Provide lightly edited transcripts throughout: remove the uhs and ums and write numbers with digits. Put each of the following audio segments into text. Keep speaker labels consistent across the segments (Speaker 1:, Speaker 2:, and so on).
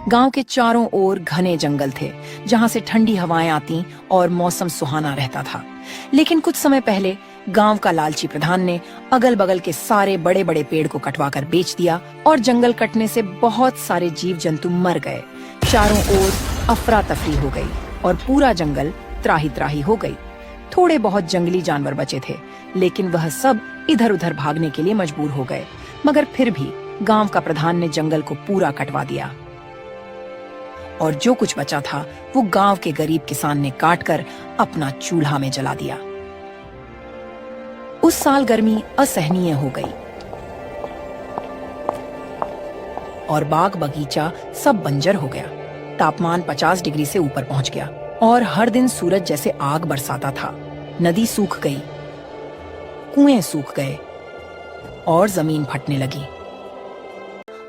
Speaker 1: गांव के चारों ओर घने जंगल थे, जहां से ठंडी हवाएं आती और मौसम सुहाना रहता था। लेकिन कुछ समय पहले गांव का लालची प्रधान ने अगल बगल के सारे बड़े बड़े पेड़ को कटवाकर बेच दिया और जंगल कटने से बहुत सारे जीव जंतु मर गए। चारों ओर अफरा तफरी हो गई और पूरा जंगल त्राही त्राही हो गई। थोड़े बहुत जंगली जानवर बचे थे, लेकिन वह सब इधर उधर भागने के लिए मजबूर हो गए। मगर फिर भी गांव का प्रधान ने जंगल को पूरा कटवा दिया और जो कुछ बचा था वो गांव के गरीब किसान ने काटकर अपना चूल्हा में जला दिया। उस साल गर्मी असहनीय हो गई और बाग बगीचा सब बंजर हो गया। तापमान 50 डिग्री से ऊपर पहुंच गया और हर दिन सूरज जैसे आग बरसाता था। नदी सूख गई, कुएं सूख गए और जमीन फटने लगी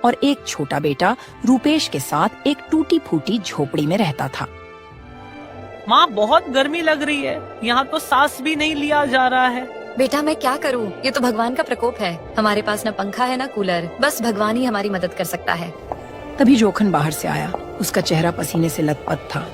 Speaker 1: और एक छोटा बेटा रूपेश के साथ एक टूटी फूटी झोपड़ी में रहता था।
Speaker 2: माँ, बहुत गर्मी लग रही है, यहाँ तो सांस भी नहीं लिया जा रहा है।
Speaker 3: बेटा मैं क्या करूँ, ये तो भगवान का प्रकोप है। हमारे पास न पंखा है न कूलर, बस भगवान ही हमारी मदद कर सकता है।
Speaker 1: तभी जोखन बाहर से आया। उसका चेहरा पसीने से लथपथ था।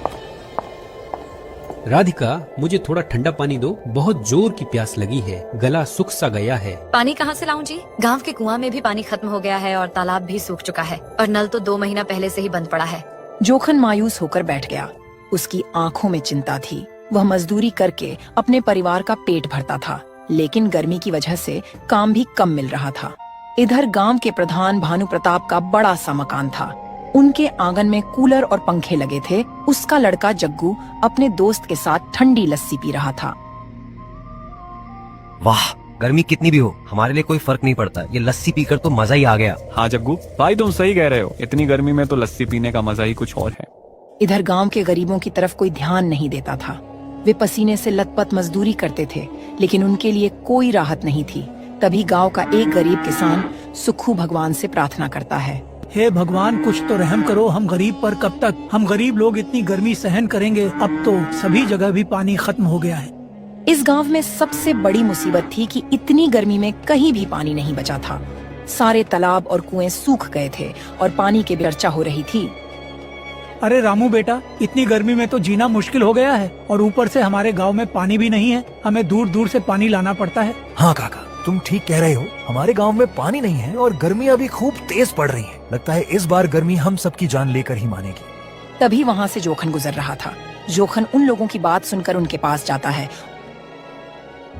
Speaker 4: राधिका, मुझे थोड़ा ठंडा पानी दो, बहुत जोर की प्यास लगी है, गला सूख सा गया है।
Speaker 3: पानी कहाँ से लाऊं जी? गांव के कुआं में भी पानी खत्म हो गया है और तालाब भी सूख चुका है और नल तो 2 महीना पहले से ही बंद पड़ा है।
Speaker 1: जोखन मायूस होकर बैठ गया। उसकी आंखों में चिंता थी। वह मजदूरी करके अपने परिवार का पेट भरता था, लेकिन गर्मी की वजह से काम भी कम मिल रहा था। इधर गांव के प्रधान भानु प्रताप का बड़ा सा मकान था। उनके आंगन में कूलर और पंखे लगे थे। उसका लड़का जग्गू अपने दोस्त के साथ ठंडी लस्सी पी रहा था।
Speaker 5: वाह, गर्मी कितनी भी हो हमारे लिए कोई फर्क नहीं पड़ता। ये लस्सी पीकर तो मजा ही आ गया।
Speaker 6: हाँ जग्गू भाई, तुम सही कह रहे हो। इतनी गर्मी में तो लस्सी पीने का मजा ही कुछ और है।
Speaker 1: इधर गांव के गरीबों की तरफ कोई ध्यान नहीं देता था। वे पसीने से लथपथ मजदूरी करते थे, लेकिन उनके लिए कोई राहत नहीं थी। तभी गांव का एक गरीब किसान सुखू भगवान से प्रार्थना करता है,
Speaker 7: हे भगवान, कुछ तो रहम करो हम गरीब पर। कब तक हम गरीब लोग इतनी गर्मी सहन करेंगे? अब तो सभी जगह भी पानी खत्म हो गया है।
Speaker 1: इस गांव में सबसे बड़ी मुसीबत थी कि इतनी गर्मी में कहीं भी पानी नहीं बचा था। सारे तालाब और कुएं सूख गए थे और पानी की चर्चा हो रही थी।
Speaker 7: अरे रामू बेटा, इतनी गर्मी में तो जीना मुश्किल हो गया है और ऊपर से हमारे गांव में पानी भी नहीं है। हमें दूर दूर से पानी लाना पड़ता है।
Speaker 8: हाँ काका, तुम ठीक कह रहे हो। हमारे गांव में पानी नहीं है और गर्मी अभी खूब तेज पड़ रही है। लगता है इस बार गर्मी हम सबकी जान लेकर ही मानेगी।
Speaker 1: तभी वहाँ से जोखन गुजर रहा था। जोखन उन लोगों की बात सुनकर उनके पास जाता है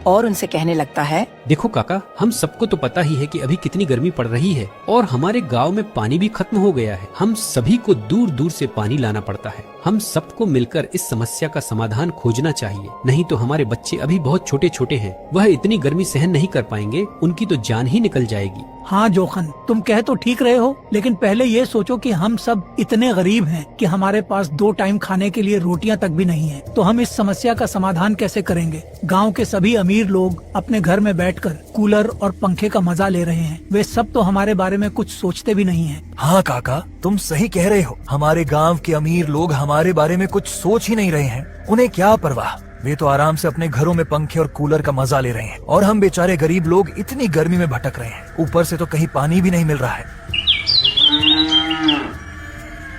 Speaker 1: और उनसे कहने लगता है,
Speaker 4: देखो काका, हम सबको तो पता ही है कि अभी कितनी गर्मी पड़ रही है और हमारे गांव में पानी भी खत्म हो गया है। हम सभी को दूर दूर से पानी लाना पड़ता है। हम सबको मिलकर इस समस्या का समाधान खोजना चाहिए, नहीं तो हमारे बच्चे अभी बहुत छोटे छोटे हैं। वह इतनी गर्मी सहन नहीं कर पाएंगे, उनकी तो जान ही निकल जाएगी।
Speaker 7: हाँ जोखन, तुम कह तो ठीक रहे हो, लेकिन पहले ये सोचो कि हम सब इतने गरीब हैं कि हमारे पास 2 टाइम खाने के लिए रोटियां तक भी नहीं है। तो हम इस समस्या का समाधान कैसे करेंगे? गांव के सभी अमीर लोग अपने घर में बैठकर कूलर और पंखे का मजा ले रहे हैं। वे सब तो हमारे बारे में कुछ सोचते भी नहीं हैं।
Speaker 8: हाँ काका, तुम सही कह रहे हो। हमारे गांव के अमीर लोग हमारे बारे में कुछ सोच ही नहीं रहे हैं। उन्हें क्या परवाह, वे तो आराम से अपने घरों में पंखे और कूलर का मजा ले रहे हैं और हम बेचारे गरीब लोग इतनी गर्मी में भटक रहे हैं। ऊपर से तो कहीं पानी भी नहीं मिल रहा है।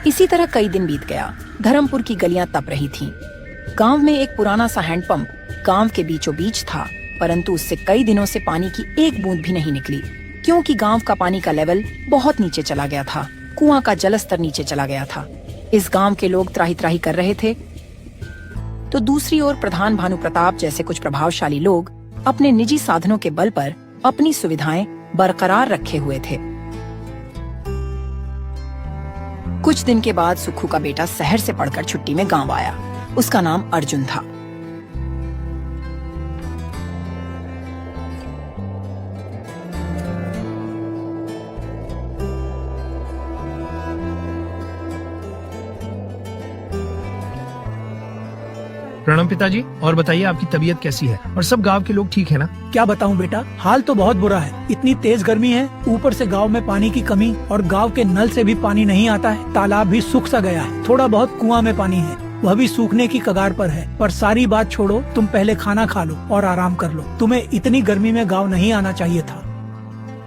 Speaker 1: इसी तरह कई दिन बीत गया। धर्मपुर की गलियां तप रही थीं। गांव में एक पुराना सा हैंडपंप गांव के बीचों बीच था, परंतु उससे कई दिनों से पानी की एक बूंद भी नहीं निकली, क्योंकि गांव का पानी का लेवल बहुत नीचे चला गया था। कुआं का जलस्तर नीचे चला गया था। इस गांव के लोग त्राही त्राही कर रहे थे, तो दूसरी ओर प्रधान भानु प्रताप जैसे कुछ प्रभावशाली लोग अपने निजी साधनों के बल पर अपनी सुविधाएं बरकरार रखे हुए थे। कुछ दिन के बाद सुखू का बेटा शहर से पढ़कर छुट्टी में गांव आया। उसका नाम अर्जुन था।
Speaker 9: प्रणाम पिताजी, और बताइए आपकी तबीयत कैसी है और सब गांव के लोग ठीक है ना?
Speaker 7: क्या बताऊं बेटा, हाल तो बहुत बुरा है। इतनी तेज गर्मी है, ऊपर से गांव में पानी की कमी और गांव के नल से भी पानी नहीं आता है। तालाब भी सूख सा गया है। थोड़ा बहुत कुआं में पानी है, वह भी सूखने की कगार पर है। पर सारी बात छोड़ो, तुम पहले खाना खा लो और आराम कर लो। तुम्हें इतनी गर्मी में गाँव नहीं आना चाहिए था।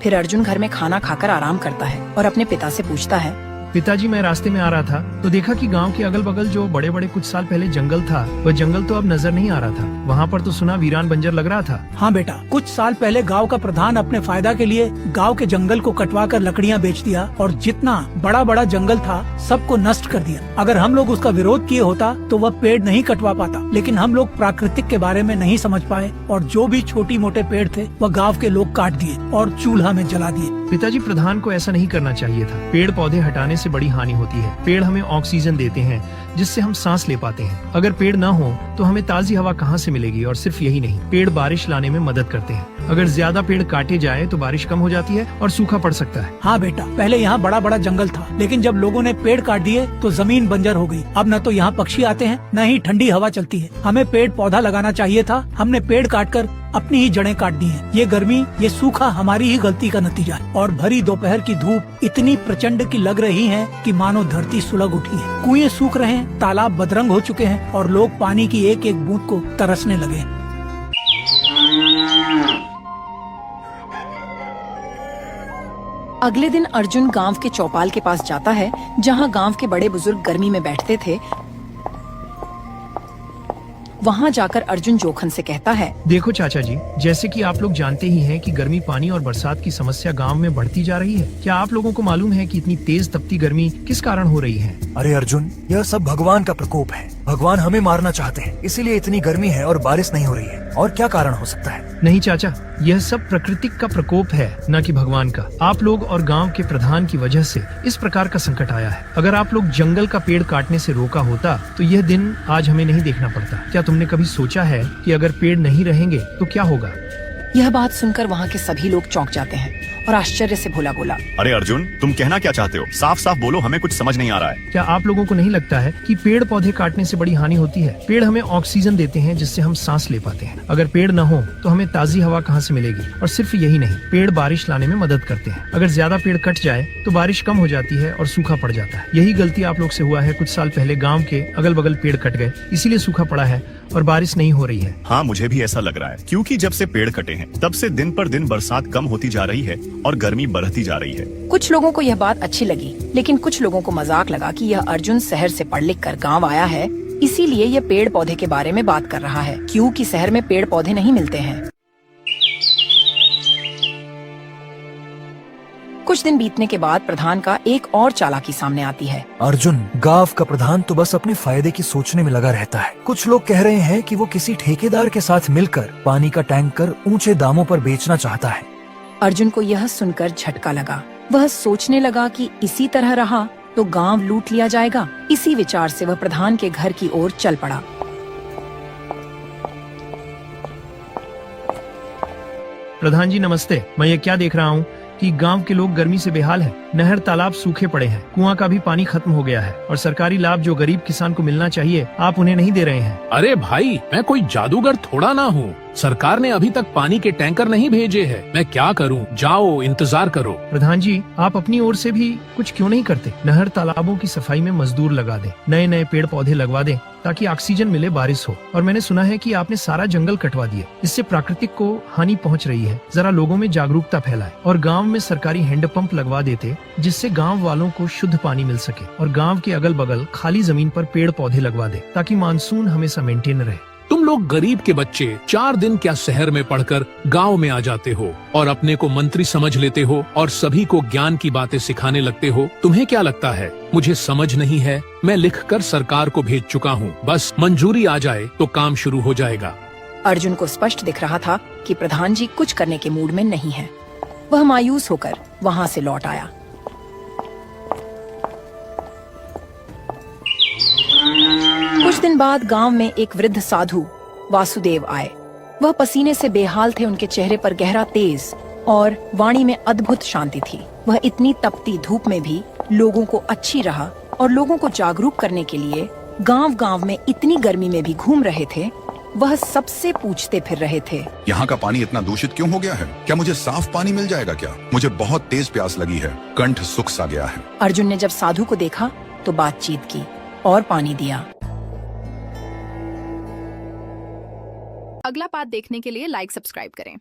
Speaker 1: फिर अर्जुन घर में खाना खाकर आराम करता है और अपने पिता से पूछता है,
Speaker 9: पिताजी, मैं रास्ते में आ रहा था तो देखा कि गांव के अगल बगल जो बड़े बड़े कुछ साल पहले जंगल था, वह जंगल तो अब नजर नहीं आ रहा था। वहाँ पर तो सुना वीरान बंजर लग रहा था।
Speaker 7: हाँ बेटा, कुछ साल पहले गांव का प्रधान अपने फायदा के लिए गांव के जंगल को कटवा कर लकड़ियाँ बेच दिया और जितना बड़ा बड़ा जंगल था सबको नष्ट कर दिया। अगर हम लोग उसका विरोध किए होता तो वह पेड़ नहीं कटवा पाता, लेकिन हम लोग प्राकृतिक के बारे में नहीं समझ पाए और जो भी छोटी मोटे पेड़ थे वह गाँव के लोग काट दिए और चूल्हा में जला दिए।
Speaker 9: पिताजी, प्रधान को ऐसा नहीं करना चाहिए था। पेड़ पौधे हटाने से बड़ी हानि होती है। पेड़ हमें ऑक्सीजन देते हैं जिससे हम सांस ले पाते हैं। अगर पेड़ न हो तो हमें ताजी हवा कहाँ से मिलेगी? और सिर्फ यही नहीं, पेड़ बारिश लाने में मदद करते हैं। अगर ज्यादा पेड़ काटे जाए तो बारिश कम हो जाती है और सूखा पड़ सकता है।
Speaker 7: हाँ बेटा, पहले यहाँ बड़ा बड़ा जंगल था, लेकिन जब लोगों ने पेड़ काट दिए तो जमीन बंजर हो गई। अब न तो यहाँ पक्षी आते हैं न ही ठंडी हवा चलती है। हमें पेड़ पौधा लगाना चाहिए था, हमने पेड़ काटकर अपनी ही जड़ें काट दी हैं। ये गर्मी, ये सूखा हमारी ही गलती का नतीजा है। और भरी दोपहर की धूप इतनी प्रचंड की लग रही है कि मानो धरती सुलग उठी है। कुएं सूख रहे हैं, तालाब बदरंग हो चुके हैं और लोग पानी की एक एक बूंद को तरसने लगे हैं।
Speaker 1: अगले दिन अर्जुन गांव के चौपाल के पास जाता है जहां गांव के बड़े बुजुर्ग गर्मी में बैठते थे। वहां जाकर अर्जुन जोखन से कहता है,
Speaker 9: देखो चाचा जी, जैसे कि आप लोग जानते ही हैं कि गर्मी, पानी और बरसात की समस्या गांव में बढ़ती जा रही है। क्या आप लोगों को मालूम है कि इतनी तेज तपती गर्मी किस कारण हो रही है?
Speaker 8: अरे अर्जुन, यह सब भगवान का प्रकोप है। भगवान हमें मारना चाहते हैं, इसीलिए इतनी गर्मी है और बारिश नहीं हो रही है। और क्या कारण हो सकता है?
Speaker 9: नहीं चाचा, यह सब प्रकृति का प्रकोप है, न कि भगवान का। आप लोग और गांव के प्रधान की वजह से इस प्रकार का संकट आया है। अगर आप लोग जंगल का पेड़ काटने से रोका होता तो यह दिन आज हमें नहीं देखना पड़ता। क्या तुमने कभी सोचा है कि अगर पेड़ नहीं रहेंगे तो क्या होगा?
Speaker 1: यह बात सुनकर वहाँ के सभी लोग चौंक जाते हैं और आश्चर्य से भोला बोला,
Speaker 10: अरे अर्जुन, तुम कहना क्या चाहते हो? साफ साफ बोलो, हमें कुछ समझ नहीं आ रहा है।
Speaker 9: क्या आप लोगों को नहीं लगता है कि पेड़ पौधे काटने से बड़ी हानि होती है? पेड़ हमें ऑक्सीजन देते हैं जिससे हम सांस ले पाते हैं। अगर पेड़ न हो तो हमें ताजी हवा कहाँ से मिलेगी? और सिर्फ यही नहीं, पेड़ बारिश लाने में मदद करते हैं। अगर ज्यादा पेड़ कट जाए तो बारिश कम हो जाती है और सूखा पड़ जाता है। यही गलती आप लोग से हुआ है। कुछ साल पहले गाँव के अगल बगल पेड़ कट गए, इसीलिए सूखा पड़ा है और बारिश नहीं हो रही है।
Speaker 10: हाँ, मुझे भी ऐसा लग रहा है, क्योंकि जब से पेड़ कटे हैं तब से दिन पर दिन बरसात कम होती जा रही है और गर्मी बढ़ती जा रही है।
Speaker 1: कुछ लोगों को यह बात अच्छी लगी, लेकिन कुछ लोगों को मजाक लगा कि यह अर्जुन शहर से पढ़ लिख कर गाँव आया है, इसीलिए यह पेड़ पौधे के बारे में बात कर रहा है, क्योंकि शहर में पेड़ पौधे नहीं मिलते हैं। कुछ दिन बीतने के बाद प्रधान का एक और चालाकी सामने आती है।
Speaker 8: अर्जुन, गांव का प्रधान तो बस अपने फायदे की सोचने में लगा रहता है। कुछ लोग कह रहे हैं कि वो किसी ठेकेदार के साथ मिलकर पानी का टैंकर ऊंचे दामों पर बेचना चाहता है।
Speaker 1: अर्जुन को यह सुनकर झटका लगा। वह सोचने लगा कि इसी तरह रहा तो गांव लूट लिया जाएगा। इसी विचार से वह प्रधान के घर की ओर चल पड़ा।
Speaker 9: प्रधान जी नमस्ते। मैं ये क्या देख रहा हूँ कि गांव के लोग गर्मी से बेहाल हैं। नहर तालाब सूखे पड़े हैं, कुआं का भी पानी खत्म हो गया है और सरकारी लाभ जो गरीब किसान को मिलना चाहिए आप उन्हें नहीं दे रहे हैं।
Speaker 11: अरे भाई, मैं कोई जादूगर थोड़ा ना हूँ। सरकार ने अभी तक पानी के टैंकर नहीं भेजे हैं। मैं क्या करूँ? जाओ इंतजार करो।
Speaker 9: प्रधान जी, आप अपनी ओर से भी कुछ क्यों नहीं करते? नहर तालाबों की सफाई में मजदूर लगा दें, नए नए पेड़ पौधे लगवा दें ताकि ऑक्सीजन मिले, बारिश हो। और मैंने सुना है कि आपने सारा जंगल कटवा दिया, इससे प्राकृतिक को हानि पहुंच रही है। जरा लोगों में जागरूकता फैलाए और गांव में सरकारी हैंडपंप लगवा देते जिससे गांव वालों को शुद्ध पानी मिल सके। और गांव के अगल बगल खाली जमीन पर पेड़ पौधे लगवा दे ताकि मानसून हमेशा मेंटेन रहे।
Speaker 11: तुम लोग गरीब के बच्चे 4 दिन क्या शहर में पढ़कर गांव में आ जाते हो और अपने को मंत्री समझ लेते हो और सभी को ज्ञान की बातें सिखाने लगते हो। तुम्हें क्या लगता है मुझे समझ नहीं है? मैं लिखकर सरकार को भेज चुका हूँ, बस मंजूरी आ जाए तो काम शुरू हो जाएगा।
Speaker 1: अर्जुन को स्पष्ट दिख रहा था कि प्रधान जी कुछ करने के मूड में नहीं है। वह मायूस होकर वहाँ से लौट आया। कुछ दिन बाद गांव में एक वृद्ध साधु वासुदेव आए। वह पसीने से बेहाल थे, उनके चेहरे पर गहरा तेज और वाणी में अद्भुत शांति थी। वह इतनी तपती धूप में भी लोगों को अच्छी राह और लोगों को जागरूक करने के लिए गांव-गांव में इतनी गर्मी में भी घूम रहे थे। वह सबसे पूछते फिर रहे थे,
Speaker 12: यहाँ का पानी इतना दूषित क्यों हो गया है? क्या मुझे साफ पानी मिल जाएगा क्या? मुझे बहुत तेज प्यास लगी है, कंठ सूख सा गया है।
Speaker 1: अर्जुन ने जब साधु को देखा तो बातचीत की और पानी दिया।
Speaker 13: अगला पार्ट देखने के लिए लाइक सब्सक्राइब करें।